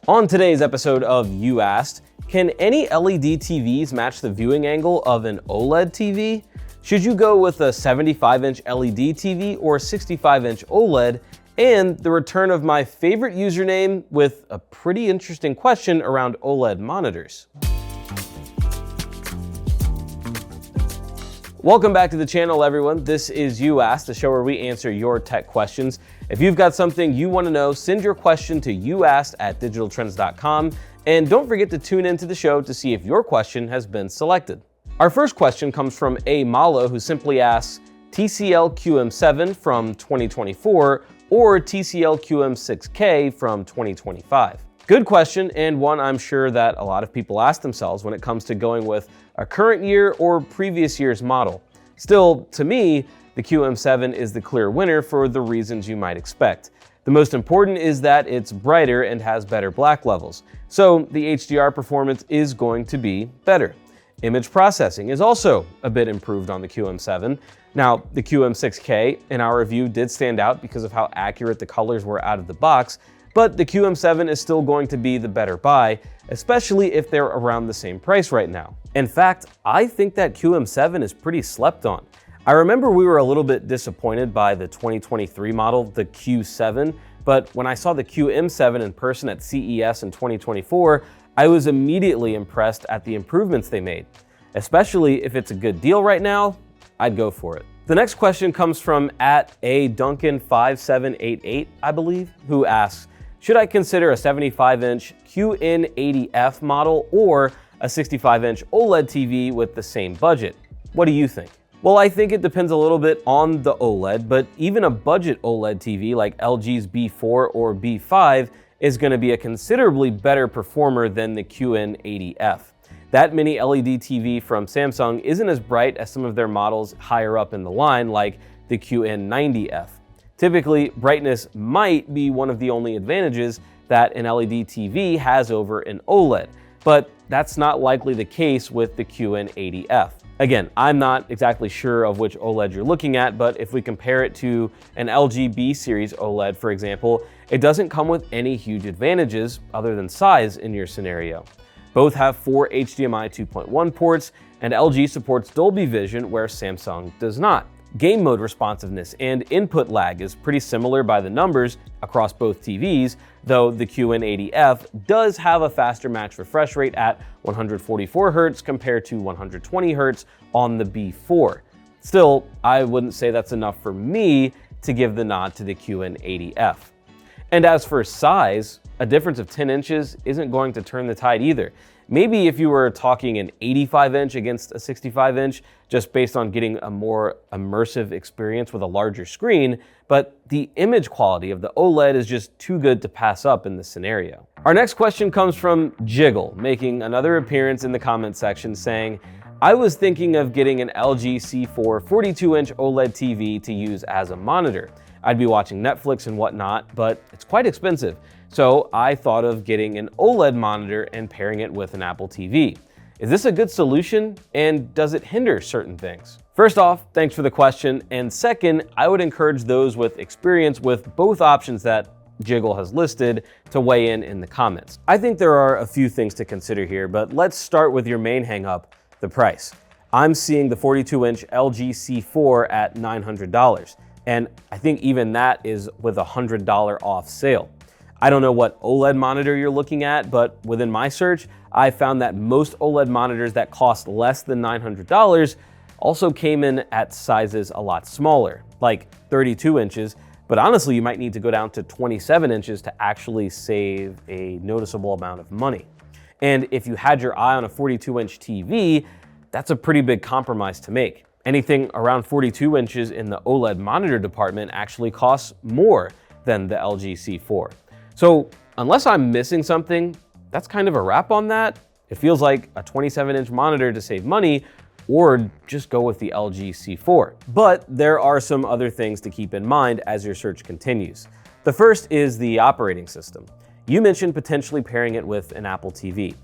On today's episode of You Asked, can any LED TVs match the viewing angle of an OLED TV? Should you go with a 75-inch LED TV or 65-inch OLED? And the return of my favorite username with a pretty interesting question around OLED monitors. Welcome back to the channel, everyone. This is You Asked, the show where we answer your tech questions. If you've got something you want to know, send your question to youasked@digitaltrends.com. And don't forget to tune into the show to see if your question has been selected. Our first question comes from A. Malo, who simply asks, TCL QM7 from 2024 or TCL QM6K from 2025? Good question, and one I'm sure that a lot of people ask themselves when it comes to going with a current year or previous year's model. Still, to me, the QM7 is the clear winner for the reasons you might expect. The most important is that it's brighter and has better black levels, so the HDR performance is going to be better. Image processing is also a bit improved on the QM7. Now, the QM6K, in our review, did stand out because of how accurate the colors were out of the box, but the QM7 is still going to be the better buy, especially if they're around the same price right now. In fact, I think that QM7 is pretty slept on. I remember we were a little bit disappointed by the 2023 model, the Q7, but when I saw the QM7 in person at CES in 2024, I was immediately impressed at the improvements they made. Especially if it's a good deal right now, I'd go for it. The next question comes from @ADuncan5788, I believe, who asks, should I consider a 75-inch QN80F model or a 65-inch OLED TV with the same budget? What do you think? Well, I think it depends a little bit on the OLED, but even a budget OLED TV like LG's B4 or B5 is going to be a considerably better performer than the QN80F. That mini LED TV from Samsung isn't as bright as some of their models higher up in the line like the QN90F. Typically, brightness might be one of the only advantages that an LED TV has over an OLED, but that's not likely the case with the QN80F. Again, I'm not exactly sure of which OLED you're looking at, but if we compare it to an LG B series OLED, for example, it doesn't come with any huge advantages other than size in your scenario. Both have 4 HDMI 2.1 ports, and LG supports Dolby Vision where Samsung does not. Game mode responsiveness and input lag is pretty similar by the numbers across both TVs, though the QN80F does have a faster match refresh rate at 144 Hz compared to 120 Hz on the B4. Still, I wouldn't say that's enough for me to give the nod to the QN80F. And as for size, a difference of 10 inches isn't going to turn the tide either. Maybe if you were talking an 85-inch against a 65-inch, just based on getting a more immersive experience with a larger screen, but the image quality of the OLED is just too good to pass up in this scenario. Our next question comes from Jiggle, making another appearance in the comment section saying, I was thinking of getting an LG C4 42-inch OLED TV to use as a monitor. I'd be watching Netflix and whatnot, but it's quite expensive. So I thought of getting an OLED monitor and pairing it with an Apple TV. Is this a good solution, and does it hinder certain things? First off, thanks for the question, and second, I would encourage those with experience with both options that Jiggle has listed to weigh in the comments. I think there are a few things to consider here, but let's start with your main hang-up, the price. I'm seeing the 42-inch LG C4 at $900, and I think even that is with a $100 off sale. I don't know what OLED monitor you're looking at, but within my search, I found that most OLED monitors that cost less than $900 also came in at sizes a lot smaller, like 32 inches, but honestly, you might need to go down to 27 inches to actually save a noticeable amount of money. And if you had your eye on a 42-inch TV, that's a pretty big compromise to make. Anything around 42 inches in the OLED monitor department actually costs more than the LG C4. So unless I'm missing something, that's kind of a wrap on that. It feels like a 27-inch monitor to save money, or just go with the LG C4. But there are some other things to keep in mind as your search continues. The first is the operating system. You mentioned potentially pairing it with an Apple TV.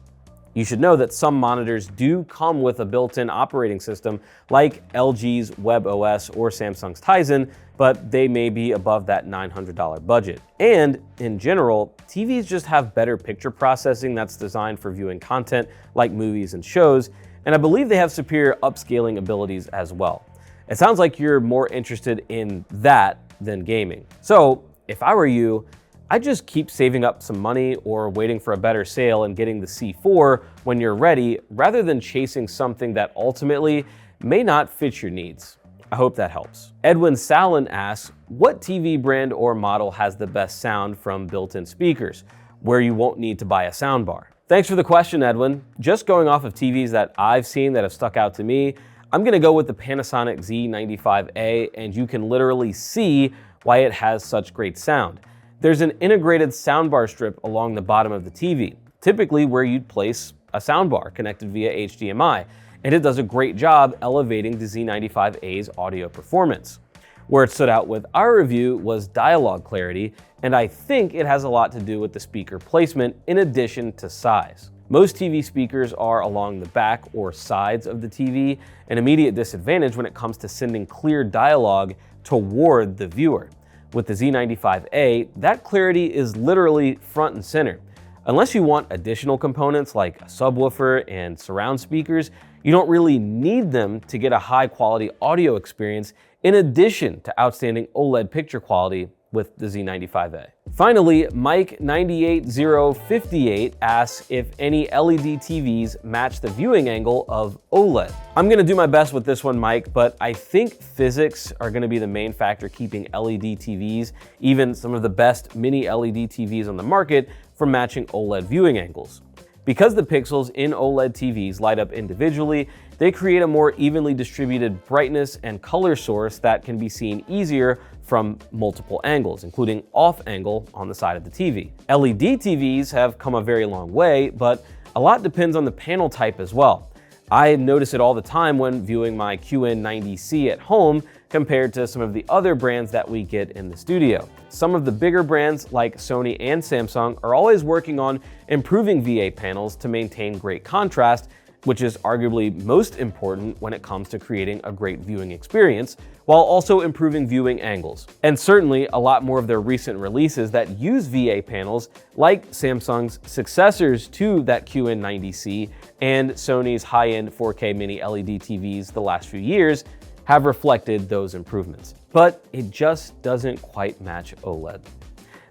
You should know that some monitors do come with a built-in operating system like LG's WebOS or Samsung's Tizen, but they may be above that $900 budget. And in general, TVs just have better picture processing that's designed for viewing content like movies and shows, and I believe they have superior upscaling abilities as well. It sounds like you're more interested in that than gaming. So if I were you, I'd just keep saving up some money or waiting for a better sale and getting the C4 when you're ready, rather than chasing something that ultimately may not fit your needs. I hope that helps. Edwin Sallin asks, what TV brand or model has the best sound from built-in speakers, where you won't need to buy a soundbar? Thanks for the question, Edwin. Just going off of TVs that I've seen that have stuck out to me, I'm gonna go with the Panasonic Z95A, and you can literally see why it has such great sound. There's an integrated soundbar strip along the bottom of the TV, typically where you'd place a soundbar connected via HDMI, and it does a great job elevating the Z95A's audio performance. Where it stood out with our review was dialogue clarity, and I think it has a lot to do with the speaker placement in addition to size. Most TV speakers are along the back or sides of the TV, an immediate disadvantage when it comes to sending clear dialogue toward the viewer. With the Z95A, that clarity is literally front and center. Unless you want additional components like a subwoofer and surround speakers, you don't really need them to get a high quality audio experience in addition to outstanding OLED picture quality with the Z95A. Finally, Mike98058 asks if any LED TVs match the viewing angle of OLED. I'm gonna do my best with this one, Mike, but I think physics are gonna be the main factor keeping LED TVs, even some of the best mini LED TVs on the market, from matching OLED viewing angles. Because the pixels in OLED TVs light up individually, they create a more evenly distributed brightness and color source that can be seen easier from multiple angles, including off angle on the side of the TV. LED TVs have come a very long way, but a lot depends on the panel type as well. I notice it all the time when viewing my QN90C at home compared to some of the other brands that we get in the studio. Some of the bigger brands like Sony and Samsung are always working on improving VA panels to maintain great contrast, which is arguably most important when it comes to creating a great viewing experience, while also improving viewing angles. And certainly a lot more of their recent releases that use VA panels, like Samsung's successors to that QN90C and Sony's high-end 4K mini LED TVs the last few years, have reflected those improvements. But it just doesn't quite match OLED.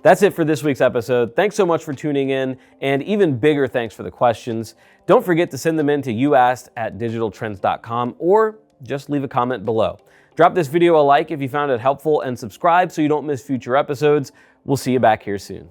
That's it for this week's episode. Thanks so much for tuning in, and even bigger thanks for the questions. Don't forget to send them in to youasked@digitaltrends.com or just leave a comment below. Drop this video a like if you found it helpful and subscribe so you don't miss future episodes. We'll see you back here soon.